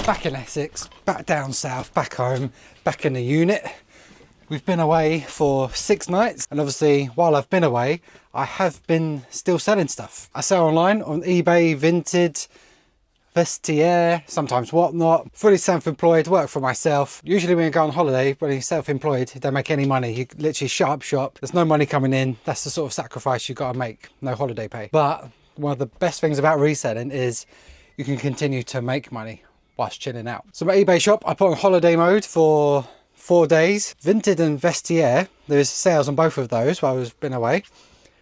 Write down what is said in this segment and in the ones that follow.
Back in Essex, back down south, back home, back in the unit. We've been away for 6 nights, and obviously while I've been away, I have been still selling stuff. I sell online on eBay, Vinted, Vestiaire, sometimes Whatnot. Fully self-employed, work for myself. Usually when you go on holiday, when you're self-employed, you don't make any money. You literally shut up shop. There's no money coming in. That's the sort of sacrifice you've got to make. No holiday pay. But one of the best things about reselling is you can continue to make money whilst chilling out. So my eBay shop, I put on holiday mode for 4 days. Vinted and Vestiaire, there's sales on both of those while I've been away.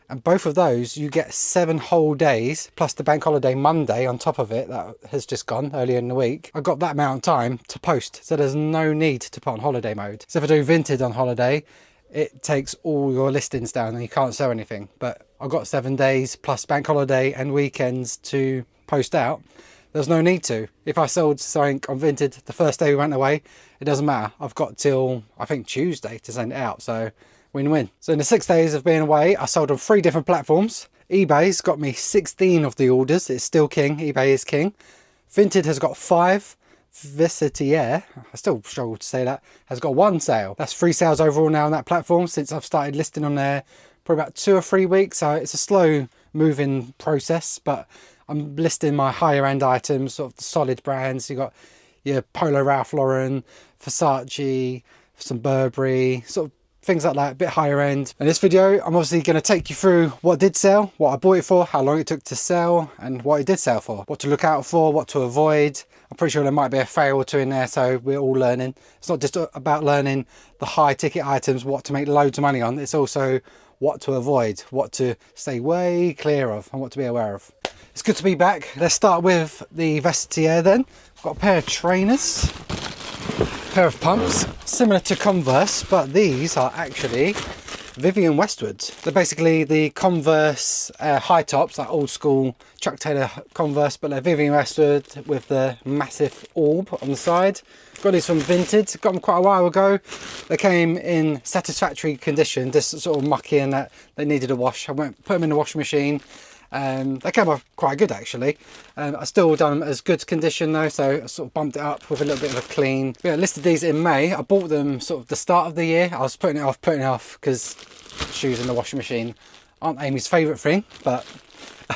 And both of those, you get 7 whole days, plus the bank holiday Monday on top of it, that has just gone earlier in the week. I got that amount of time to post, so there's no need to put on holiday mode. So if I do Vinted on holiday, it takes all your listings down and you can't sell anything. But I've got 7 days plus bank holiday and weekends to post out. There's no need to. If I sold something on Vinted the first day we went away, it doesn't matter. I've got till, I think, Tuesday to send it out. So win-win. So in the 6 days of being away, I sold on 3 different platforms. eBay's got me 16 of the orders. It's still king. eBay is king. Vinted has got 5. Vestiaire, I still struggle to say that, has got 1 sale. That's 3 sales overall now on that platform since I've started listing on there for about 2 or 3 weeks. So it's a slow moving process, but I'm listing my higher end items, sort of the solid brands. You've got your Polo Ralph Lauren, Versace, some Burberry, sort of things like that, a bit higher end. In this video, I'm obviously going to take you through what did sell, what I bought it for, how long it took to sell, and what it did sell for, what to look out for, what to avoid. I'm pretty sure there might be a fail or 2 in there, so we're all learning. It's not just about learning the high ticket items, what to make loads of money on. It's also what to avoid, what to stay way clear of, and what to be aware of. It's good to be back. Let's start with the Vestiaire then. I've got a pair of trainers, a pair of pumps, similar to Converse, but these are actually Vivienne Westwoods. They're basically the Converse high tops, like old school Chuck Taylor Converse, but they're Vivienne Westwood with the massive orb on the side. Got these from Vinted, got them quite a while ago. They came in satisfactory condition, just sort of mucky and that they needed a wash. I went put them in the washing machine. They came off quite good actually. I still done them as good condition though, so I sort of bumped it up with a little bit of a clean. But yeah, I listed these in May. I bought them sort of the start of the year. I was putting it off because shoes in the washing machine aren't Amy's favourite thing, but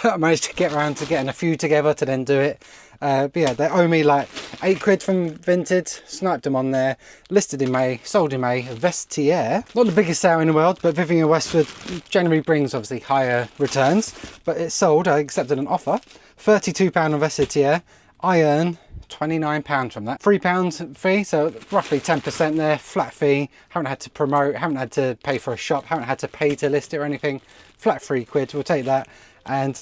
I managed to get around to getting a few together to then do it. But yeah, they owe me like £8 from Vinted. Sniped them on there. Listed in May, sold in May. Vestiaire, not the biggest sale in the world, but Vivienne Westwood generally brings obviously higher returns. But it's sold. I accepted an offer. £32 on Vestiaire. I earn £29 from that. £3 fee, so roughly 10% there. Flat fee. Haven't had to promote. Haven't had to pay for a shop. Haven't had to pay to list it or anything. Flat £3. We'll take that. And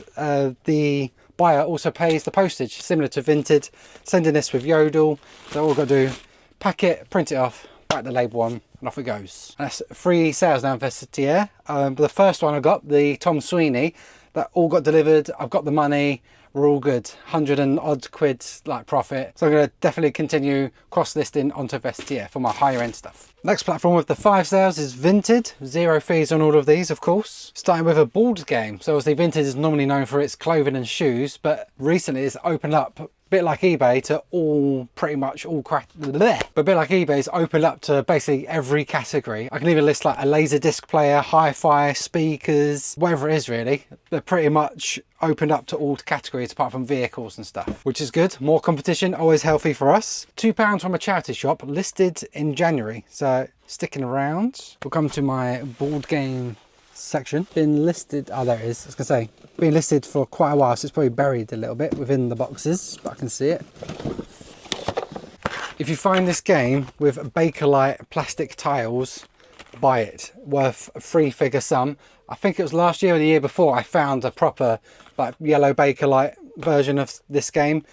the buyer also pays the postage, similar to Vinted. Sending this with Yodel. So all I've got to do, pack it, print it off, write the label on, and off it goes. And that's 3 sales now in Vestiaire. But the first one I got, the Tom Sweeney, that all got delivered. I've got the money. We're all good. 100 and odd quid like profit. So I'm going to definitely continue cross-listing onto Vestiaire for my higher end stuff. Next platform with the 5 sales is Vinted. 0 fees on all of these, of course. Starting with a board game. So obviously Vinted is normally known for its clothing and shoes, but recently it's opened up, a bit like eBay, to all, pretty much all but a bit like eBay's opened up to basically every category. I can even list like a laser disc player, hi-fi, speakers, whatever it is really. They're pretty much opened up to all categories apart from vehicles and stuff, which is good. More competition, always healthy for us. £2 from a charity shop, listed in January, so sticking around. We'll come to my board game section. Been listed, oh there it is, I was gonna say, been listed for quite a while, so it's probably buried a little bit within the boxes, but I can see it. If you find this game with Bakelite plastic tiles, buy it. Worth a 3-figure sum. I think it was last year or the year before I found a proper like yellow Bakelite version of this game,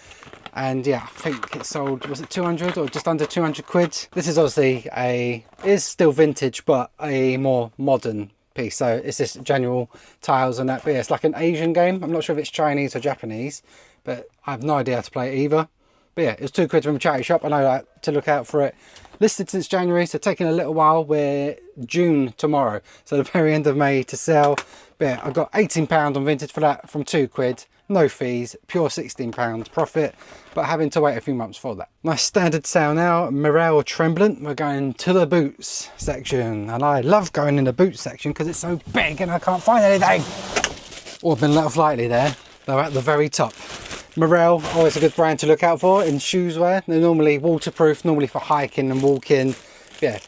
and yeah, I think it sold, was it 200 or just under 200 quid. This is obviously it is still vintage, but a more modern piece. So it's just general tiles and that, but yeah, it's like an Asian game. I'm not sure if it's Chinese or Japanese, but I have no idea how to play it either. But yeah, it was £2 from a charity shop. I know that to look out for it. Listed since January, so taking a little while. We're June tomorrow, so the very end of May to sell. But yeah, I've got £18 on Vinted for that from £2. no fees, pure £16 profit, but having to wait a few months for that. Nice standard sale now, Morel Tremblant. We're going to the boots section, and I love going in the boots section because it's so big and I can't find anything. Oh, I've been let off lightly there. They're at the very top. Morel, always a good brand to look out for in shoes wear. They're normally waterproof, normally for hiking and walking. Yeah,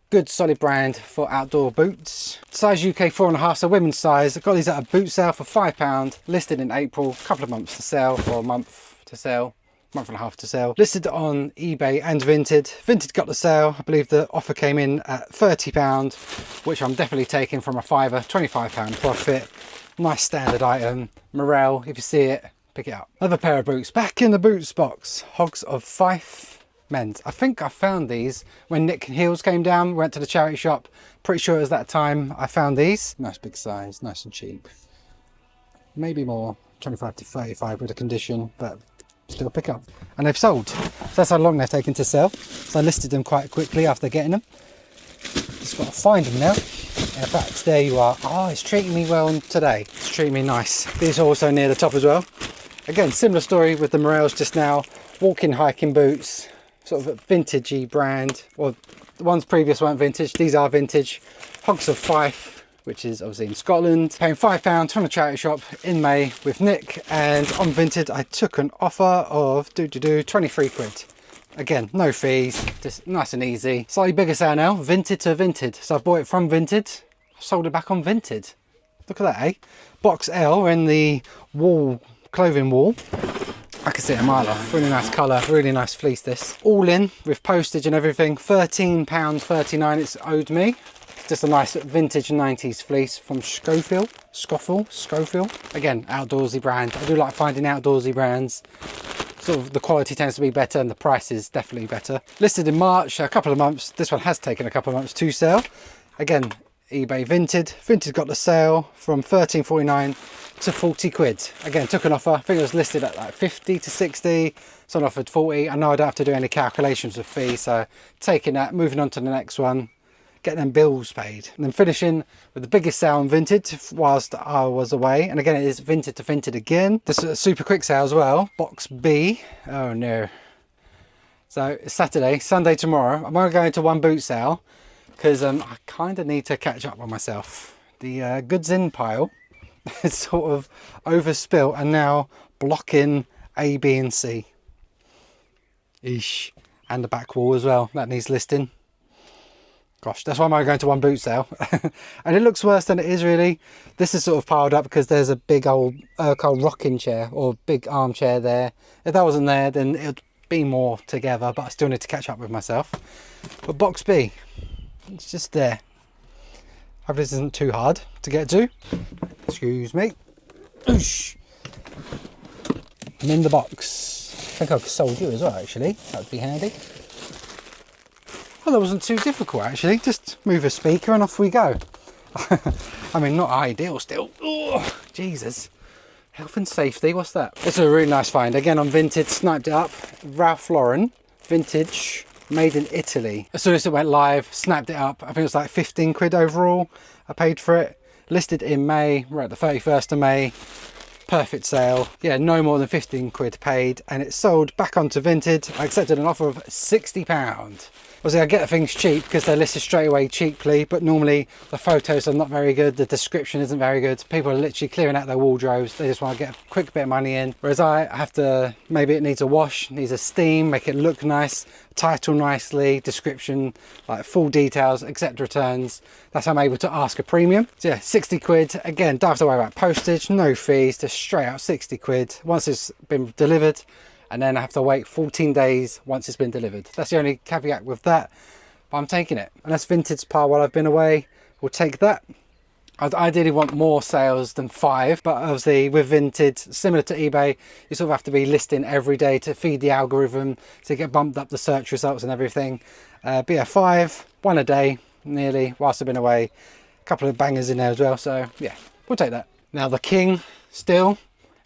good solid brand for outdoor boots. Size UK 4.5, so women's size. I've got these at a boot sale for £5, listed in April. A couple of months to sell, or a month to sell, month and a half to sell. Listed on eBay and Vinted. Vinted got the sale. I believe the offer came in at £30, which I'm definitely taking from a fiver, £25 profit. Nice standard item. Morel, if you see it, pick it up. Another pair of boots back in the boots box. Hogs of Fife men's. I think I found these when Nick Heels came down. Went to the charity shop. Pretty sure it was that time I found these. Nice big size, nice and cheap. Maybe more, 25 to 35 with a condition, but still pick up. And they've sold. So that's how long they're taking to sell. So I listed them quite quickly after getting them. Just got to find them now. In fact, there you are. Oh, it's treating me well today. It's treating me nice. These are also near the top as well. Again, similar story with the Morels just now. Walking hiking boots, sort of a vintagey brand. Well, the ones previous weren't vintage, these are vintage. Hogs of Fife, which is obviously in Scotland. Paying £5 from a charity shop in May with Nick, and on Vinted I took an offer of 23 quid. Again, no fees, just nice and easy. Slightly bigger sale now, Vinted to Vinted. So I've bought it from Vinted, sold it back on Vinted. Look at that, eh? Box L in the wall, clothing wall. I can see it a mile off. Really nice colour, really nice fleece this. All in with postage and everything, £13.39 it's owed me. Just a nice vintage 90s fleece from Schofield. Again, outdoorsy brand. I do like finding outdoorsy brands. Sort of the quality tends to be better and the price is definitely better. Listed in March, a couple of months. This one has taken a couple of months to sell. Again, eBay Vinted. Vinted got the sale from £13.49 to 40 quid. Again, took an offer. I think it was listed at like 50 to 60. Someone offered 40. I know I don't have to do any calculations of fees, so taking that, moving on to the next one, getting them bills paid. And then finishing with the biggest sale on Vinted whilst I was away. And again, it is Vinted to Vinted again. This is a super quick sale as well. Box B. Oh no. So it's Saturday, Sunday tomorrow. I'm only going to one boot sale because I kind of need to catch up with myself. The goods in pile is sort of overspilt and now blocking A, B and C. Eesh. And the back wall as well. That needs listing. Gosh, that's why I'm only going to one boot sale. And it looks worse than it is really. This is sort of piled up because there's a big old Urkel rocking chair or big armchair there. If that wasn't there, then it would be more together, but I still need to catch up with myself. But box B, it's just there. Hopefully this isn't too hard to get to. Excuse me. Oosh. I'm in the box. I think I sold you as well actually. That would be handy. Well, that wasn't too difficult actually. Just move a speaker and off we go. I mean, not ideal still. Oh, Jesus. Health and safety, what's that? It's a really nice find. Again on Vinted, sniped it up. Ralph Lauren, vintage, made in Italy. As soon as it went live, snapped it up. I think it was like 15 quid overall. I paid for it. Listed in May, we're at the 31st of May. Perfect sale. Yeah, no more than 15 quid paid. And it sold back onto Vinted. I accepted an offer of £60. Obviously I get things cheap because they're listed straight away cheaply, but normally the photos are not very good, the description isn't very good. People are literally clearing out their wardrobes, they just want to get a quick bit of money in. Whereas I have to, maybe it needs a wash, needs a steam, make it look nice, title nicely, description, like full details, accept returns. That's how I'm able to ask a premium. So yeah, 60 quid. Again, don't have to worry about postage, no fees, just straight out 60 quid once it's been delivered. And then I have to wait 14 days once it's been delivered. That's the only caveat with that, but I'm taking it. And that's Vinted's par while I've been away. We'll take that. I'd ideally want more sales than 5, but obviously with Vinted, similar to eBay, you sort of have to be listing every day to feed the algorithm to get bumped up the search results and everything. But yeah, 5, 1 a day, nearly, whilst I've been away. A couple of bangers in there as well, so yeah, we'll take that. Now the king, still,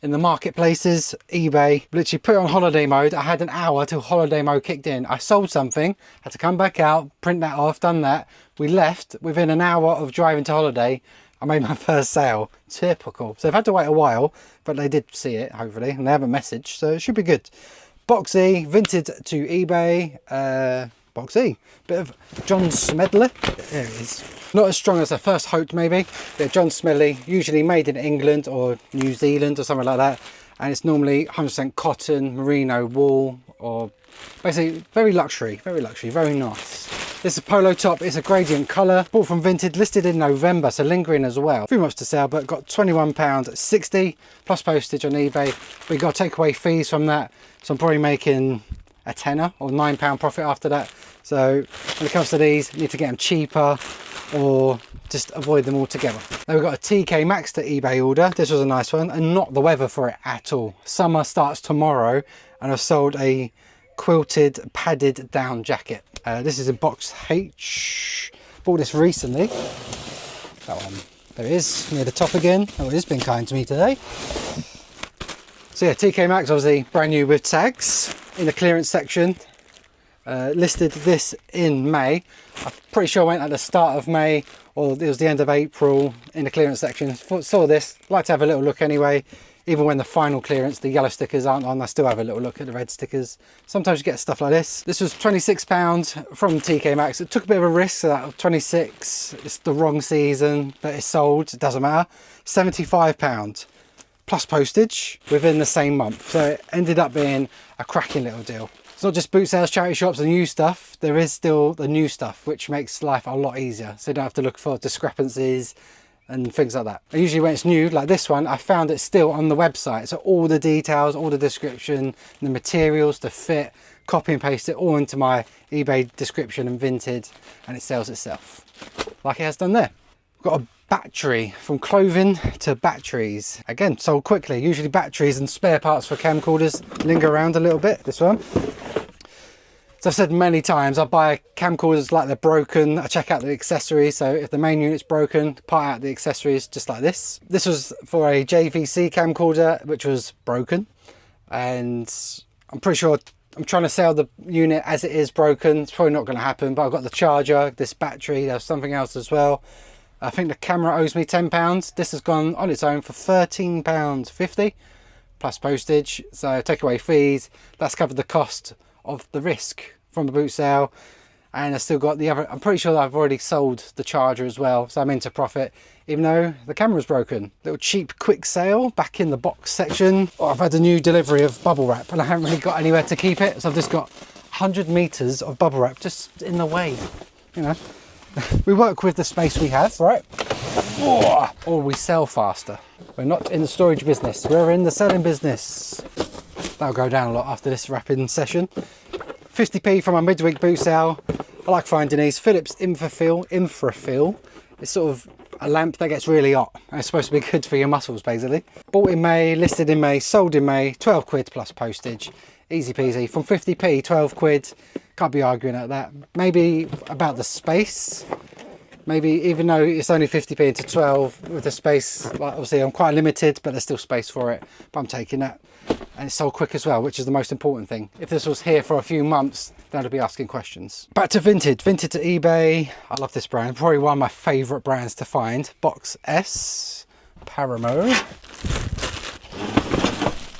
in the marketplaces, eBay, literally put it on holiday mode. I had an hour till holiday mode kicked in. I sold something, had to come back out, print that off, done that. We left within an hour of driving to holiday. I made my first sale. Typical. So I've had to wait a while, but they did see it, hopefully, and they have a message, so it should be good. Boxy, Vinted to eBay, Boxy. Bit of John Smedley. There it is. Not as strong as I first hoped, maybe. Yeah, John Smedley, usually made in England or New Zealand or something like that. And it's normally 100% cotton, merino wool, or basically very luxury, very nice. This is a polo top. It's a gradient colour. Bought from Vinted, listed in November, so lingering as well. 3 months to sell, but got £21.60 plus postage on eBay. We got to take away fees from that, so I'm probably making a tenner or £9 profit after that. So when it comes to these, you need to get them cheaper or just avoid them altogether. Now we've got a TK Maxx to eBay order. This was a nice one, and not the weather for it at all. Summer starts tomorrow, and I've sold a quilted padded down jacket. This is in box H. Bought this recently. That one, there it is, near the top again. Oh, it has been kind to me today. So yeah, TK Maxx, obviously brand new with tags in the clearance section. Listed this in May. I'm pretty sure I went at the start of May, or it was the end of April in the clearance section. Saw this, like to have a little look anyway. Even when the final clearance, the yellow stickers aren't on, I still have a little look at the red stickers. Sometimes you get stuff like this. This was £26 from TK Maxx. It took a bit of a risk, so that 26, it's the wrong season, but it's sold, it doesn't matter. £75 plus postage within the same month. So it ended up being a cracking little deal. It's not just boot sales, charity shops and new stuff. There is still the new stuff, which makes life a lot easier. So you don't have to look for discrepancies and things like that. And usually when it's new, like this one, I found it still on the website. So all the details, all the description, the materials, the fit, copy and paste it all into my eBay description and Vinted, and it sells itself. Like it has done there. We've got a battery, from clothing to batteries. Again, sold quickly. Usually batteries and spare parts for camcorders linger around a little bit. This one. As I've said many times, I buy camcorders like they're broken. I check out the accessories. So if the main unit's broken, part out the accessories just like this. This was for a JVC camcorder, which was broken. And I'm pretty sure I'm trying to sell the unit as it is broken. It's probably not going to happen, but I've got the charger, this battery, there's something else as well. I think the camera owes me £10. This has gone on its own for £13.50 plus postage. So take away fees, that's covered the cost of the risk from the boot sale. And I still got the other, I'm pretty sure that I've already sold the charger as well, so I'm into profit, even though the camera's broken. Little cheap quick sale back in the box section. Oh, I've had a new delivery of bubble wrap and I haven't really got anywhere to keep it, so I've just got 100 meters of bubble wrap just in the way, you know. We work with the space we have, right? Or we sell faster. We're not in the storage business, we're in the selling business. That'll go down a lot after this wrapping session. 50p from my midweek boot sale. I like finding these. Philips Infrafill. It's sort of a lamp that gets really hot. And it's supposed to be good for your muscles, basically. Bought in May, listed in May, sold in May. 12 quid plus postage. Easy peasy. From 50p, 12 quid. Can't be arguing at that. Maybe about the space. Maybe even though it's only 50p into 12 with the space, like obviously I'm quite limited, but there's still space for it. But I'm taking that. And it's sold quick as well, which is the most important thing. If this was here for a few months, then I'd be asking questions. Back to Vinted. Vinted to eBay. I love this brand. Probably one of my favourite brands to find. Box S. Paramo.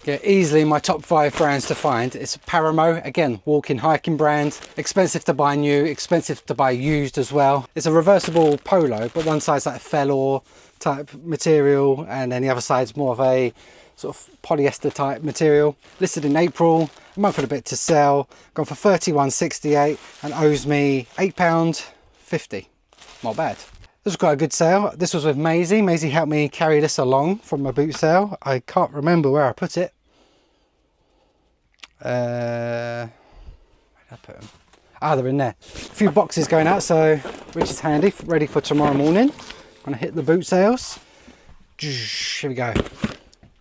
Yeah, easily my top 5 brands to find. It's Paramo, again, walking hiking brand. Expensive to buy new, expensive to buy used as well. It's a reversible polo, but one side's like a velour type material, and then the other side's more of a sort of polyester type material. Listed in April, a month and a bit to sell. Gone for £31.68 and owes me £8.50. Not bad. This was quite a good sale. This was with Maisie. Maisie helped me carry this along from my boot sale. I can't remember where I put it. Where did I put them? Ah, they're in there. A few boxes going out, so which is handy, ready for tomorrow morning. I'm gonna hit the boot sales. Here we go.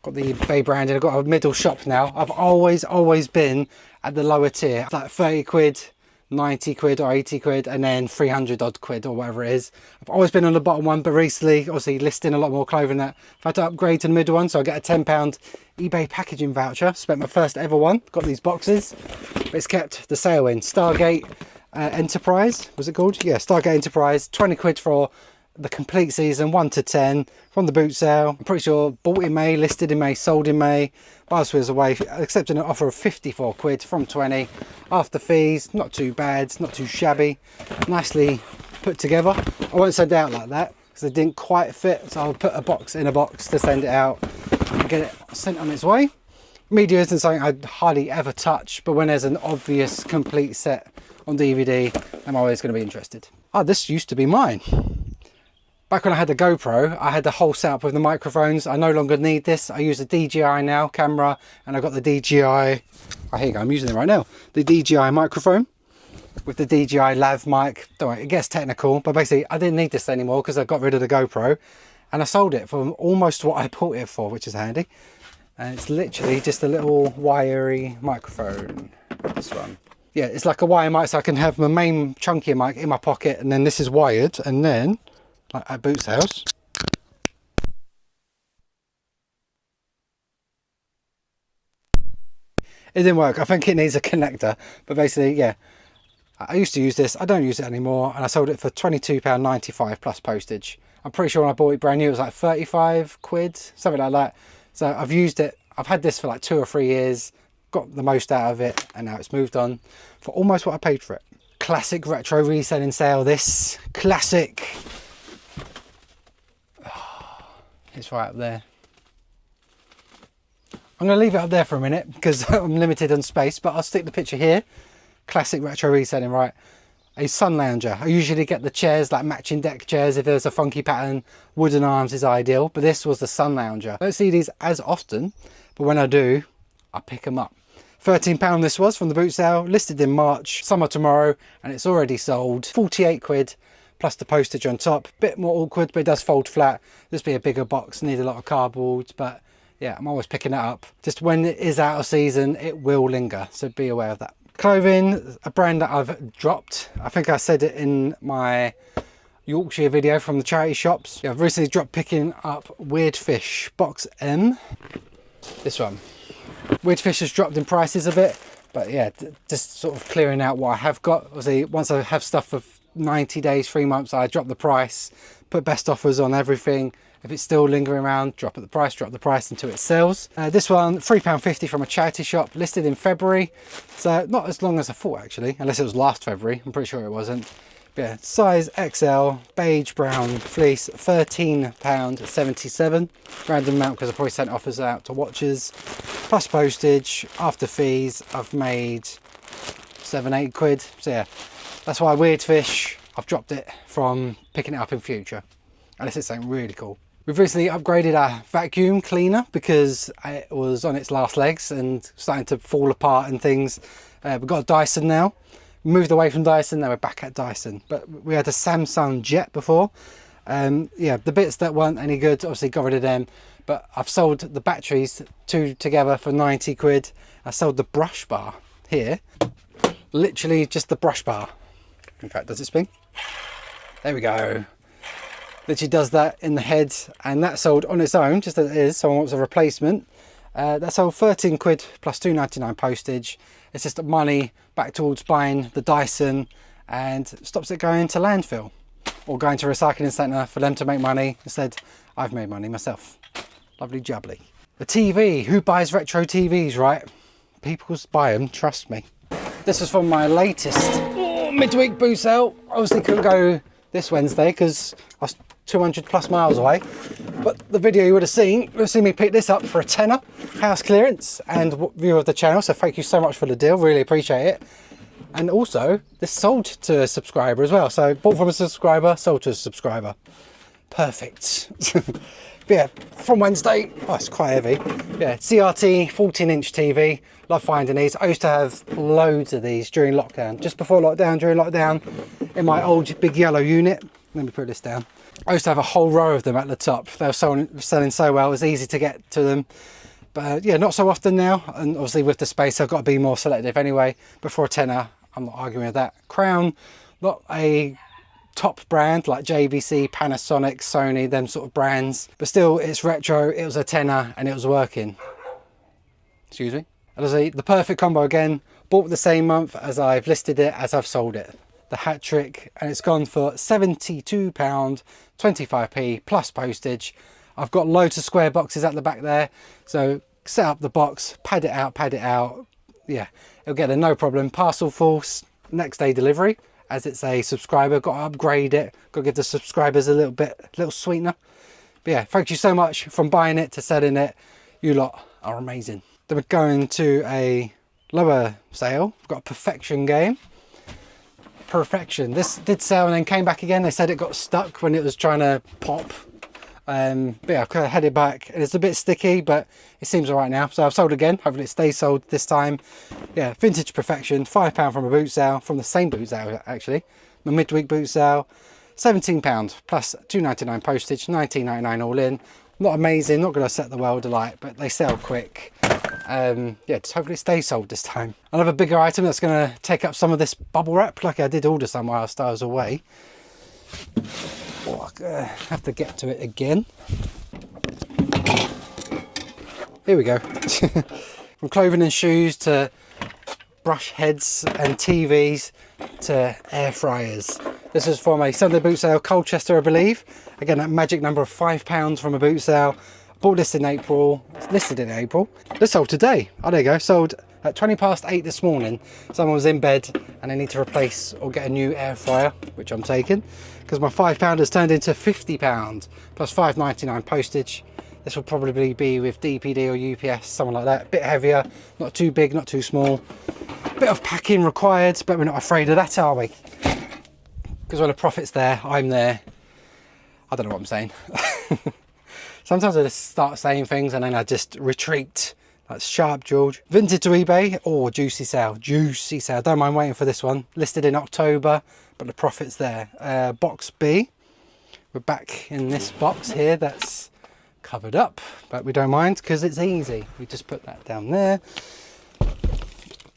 Got the eBay branded. I've got a middle shop now. I've always been at the lower tier, like 30 quid, 90 quid or 80 quid, and then 300 odd quid or whatever it is. I've always been on the bottom one, but recently, obviously listing a lot more clothing, that I've had to upgrade to the middle one, so I get a £10 eBay packaging voucher. Spent my first ever one. Got these boxes, but it's kept the sale in. Stargate Enterprise, was it called? Yeah, Stargate Enterprise. 20 quid for the complete season 1 to 10 from the boot sale. I'm pretty sure bought in May, listed in May, sold in May. Whilst we was away, accepted an offer of 54 quid from 20 after fees. Not too bad, not too shabby, nicely put together. I won't send it out like that because it didn't quite fit, so I'll put a box in a box to send it out and get it sent on its way. Media isn't something I'd hardly ever touch, but when there's an obvious complete set on DVD, I'm always going to be interested. Oh, this used to be mine. Back when I had the GoPro, I had the whole setup with the microphones. I no longer need this. I use a DJI now camera, and I've got the DJI, oh, here you go, I'm using it right now. The DJI microphone with the DJI lav mic. Don't worry, it gets technical, but basically I didn't need this anymore because I got rid of the GoPro and I sold it for almost what I bought it for, which is handy. And it's literally just a little wiry microphone, this one. Yeah, it's like a wire mic, so I can have my main chunky mic in my pocket, and then this is wired, and then, like at boot sales, it didn't work. I think it needs a connector, but basically, yeah, I used to use this. I don't use it anymore, and I sold it for £22.95 plus postage. I'm pretty sure when I bought it brand new, it was like 35 quid, something like that. So I've used it. I've had this for like 2 or 3 years, got the most out of it, and now it's moved on for almost what I paid for it. Classic retro reselling sale, this. Classic. Oh, it's right up there. I'm going to leave it up there for a minute because I'm limited on space, but I'll stick the picture here. Classic retro reselling, right? A sun lounger. I usually get the chairs, like matching deck chairs. If there's a funky pattern, wooden arms is ideal, but this was the sun lounger. I don't see these as often, but when I do, I pick them up. £13 this was from the boot sale, listed in March, summer tomorrow, and it's already sold. 48 quid plus the postage on top. Bit more awkward, but it does fold flat. This be a bigger box, need a lot of cardboard, but yeah, I'm always picking it up. Just when it is out of season, it will linger, so be aware of that. Clothing, a brand that I've dropped. I think I said it in my Yorkshire video from the charity shops. Yeah, I've recently dropped picking up Weird Fish Box M. This one. Weird Fish has dropped in prices a bit, but yeah, just sort of clearing out what I have got. Obviously, once I have stuff for 90 days, 3 months, I drop the price, put best offers on everything. If it's still lingering around, drop the price until it sells. This one, £3.50 from a charity shop, listed in February. So not as long as I thought actually, unless it was last February. I'm pretty sure it wasn't. But yeah, size XL, beige brown fleece, £13.77. Random amount because I probably sent offers out to watchers. Plus postage, after fees, I've made 7-8 quid. So yeah, that's why Weird Fish, I've dropped it from picking it up in future. Unless it's something really cool. We've recently upgraded our vacuum cleaner because it was on its last legs and starting to fall apart and things. We've got a Dyson now. We moved away from Dyson, now we're back at Dyson. But we had a Samsung Jet before. Yeah, the bits that weren't any good, obviously got rid of them. But I've sold the batteries, 2 together for 90 quid. I sold the brush bar here. Literally just the brush bar. In fact, does it spin? There we go. Literally does that in the head, and that sold on its own, just as it is. Someone wants a replacement. That sold 13 quid plus £2.99 postage. It's just money back towards buying the Dyson and stops it going to landfill or going to a recycling centre for them to make money. Instead, I've made money myself. Lovely jubbly. The TV, who buys retro TVs, right? People buy them, trust me. This was from my latest midweek boot sale. Obviously couldn't go this Wednesday because I was 200 plus miles away, but the video you would have seen me pick this up for a tenner, house clearance and view of the channel, so thank you so much for the deal, really appreciate it. And also this sold to a subscriber as well, so bought from a subscriber, sold to a subscriber. Perfect. But yeah, from Wednesday, oh, it's quite heavy. Yeah, CRT 14-inch TV. Love finding these. I used to have loads of these during lockdown. Just before lockdown, during lockdown, in my old big yellow unit. Let me put this down. I used to have a whole row of them at the top. They were selling so well, it was easy to get to them. But yeah, not so often now. And obviously with the space, I've got to be more selective anyway. But for a tenner, I'm not arguing with that. Crown, not a top brand like JVC, Panasonic, Sony, them sort of brands, but still it's retro. It was a tenner and it was working. Excuse me. And the perfect combo again, bought the same month as I've listed it, as I've sold it. the hat trick, and it's gone for £72.25 plus postage. I've got loads of square boxes at the back there, so set up the box, pad it out. Yeah, it'll get there no problem. Parcel full, next day delivery. As it's a subscriber, got to upgrade it, got to give the subscribers a little sweetener. But yeah, thank you so much from buying it to selling it. You lot are amazing. Then we're going to a lower sale. We've got a Perfection game. Perfection. This did sell and then came back again. They said it got stuck when it was trying to pop. But yeah, I've kind of headed back. It's a bit sticky, but it seems all right now. So I've sold again. Hopefully it stays sold this time. Yeah, vintage Perfection, £5 from a boot sale, from the same boot sale actually. My midweek boot sale, £17 plus £2.99 postage, £19.99 all in. Not amazing, not going to set the world alight, but they sell quick. Yeah, just hopefully it stays sold this time. Another bigger item that's going to take up some of this bubble wrap, like I did order some whilst I was away. Oh, I have to get to it again. Here we go. From clothing and shoes to brush heads and TVs to air fryers. This is from a Sunday boot sale, Colchester I believe. Again, that magic number of £5 from a boot sale. Bought this in April, it's listed in April. This sold today. Oh, there you go, sold at 8:20 this morning. Someone was in bed and they need to replace or get a new air fryer, which I'm taking, because my £5 has turned into £50 plus £5.99 postage. This will probably be with DPD or UPS, something like that. A bit heavier, not too big, not too small. Bit of packing required, but we're not afraid of that, are we? Because when the profit's there, I'm there. I don't know what I'm saying. Sometimes I just start saying things and then I just retreat. That's sharp, George. Vinted to eBay or juicy sale. Juicy sale. Don't mind waiting for this one. Listed in October, but the profit's there. Box B. We're back in this box here that's covered up, but we don't mind because it's easy. We just put that down there.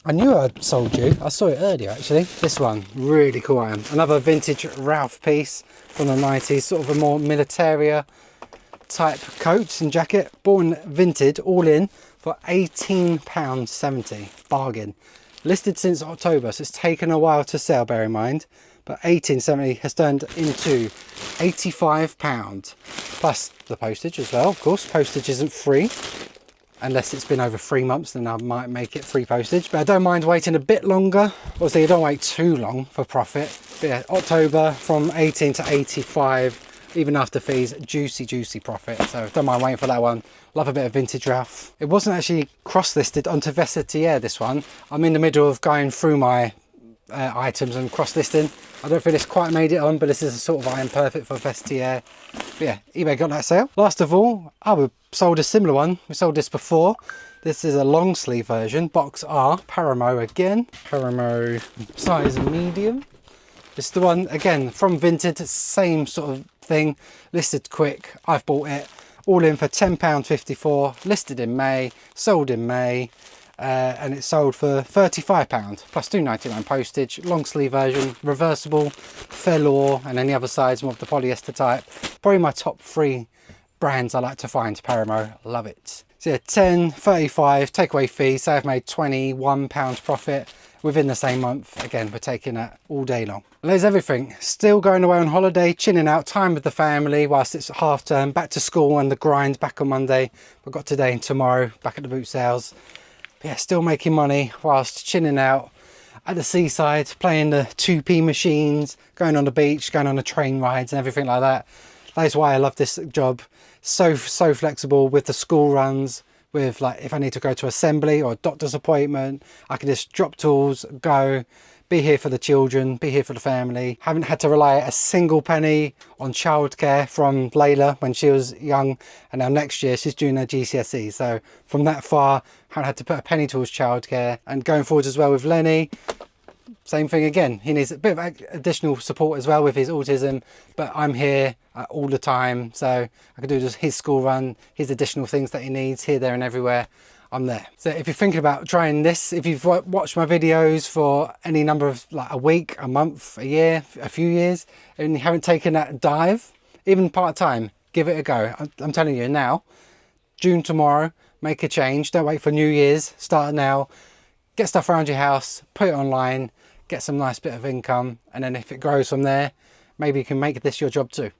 I knew I'd sold you. I saw it earlier actually. This one, really cool item. Another vintage Ralph piece from the 90s, sort of a more militaria type coat and jacket. Bought and Vinted all in for £18.70. Bargain. Listed since October, so it's taken a while to sell, bear in mind. But £18.70 has turned into £85 plus the postage as well. Of course, postage isn't free unless it's been over 3 months, then I might make it free postage, but I don't mind waiting a bit longer. Obviously you don't wait too long for profit. But yeah, October from 18 to 85, even after fees, juicy profit. So don't mind waiting for that one. Love a bit of vintage Ralph. It wasn't actually cross-listed onto Vestiaire, this one. I'm in the middle of going through my items and cross-listing. I don't think it's quite made it on, but this is a sort of item perfect for Vestiaire. But yeah, eBay got that sale. Last of all, we sold a similar one. We sold this before. This is a long sleeve version, box R, Paramo again. Paramo size medium. This is the one, again, from Vinted, same sort of thing. Listed quick, I've bought it. All in for £10.54, listed in May, sold in May. And it sold for £35 plus £2.99 postage. Long sleeve version, reversible, velour, and then the other side's more of the polyester type. Probably my top 3 brands I like to find. Paramo, love it. So yeah, 10, 35 takeaway fee, so I've made £21 profit within the same month. Again, we're taking that all day long. And there's everything. Still going away on holiday, chilling out, time with the family whilst it's half term, back to school and the grind back on Monday. We've got today and tomorrow back at the boot sales. But yeah, still making money whilst chilling out at the seaside, playing the 2p machines, going on the beach, going on the train rides and everything like that. That's why I love this job. So flexible with the school runs, with like if I need to go to assembly or a doctor's appointment, I can just drop tools, go, be here for the children, be here for the family. Haven't had to rely a single penny on childcare from Layla when she was young, and now next year she's doing her GCSE. So from that far, haven't had to put a penny towards childcare. And going forward as well with Lenny, same thing again. He needs a bit of additional support as well with his autism, but I'm here all the time, so I can do just his school run, his additional things that he needs here, there and everywhere. I'm there. So if you're thinking about trying this, if you've watched my videos for any number of like a week, a month, a year, a few years, and you haven't taken that dive, even part-time, give it a go. I'm telling you now, June tomorrow, make a change. Don't wait for New Year's, start now. Get stuff around your house, put it online, get some nice bit of income, and then if it grows from there, maybe you can make this your job too.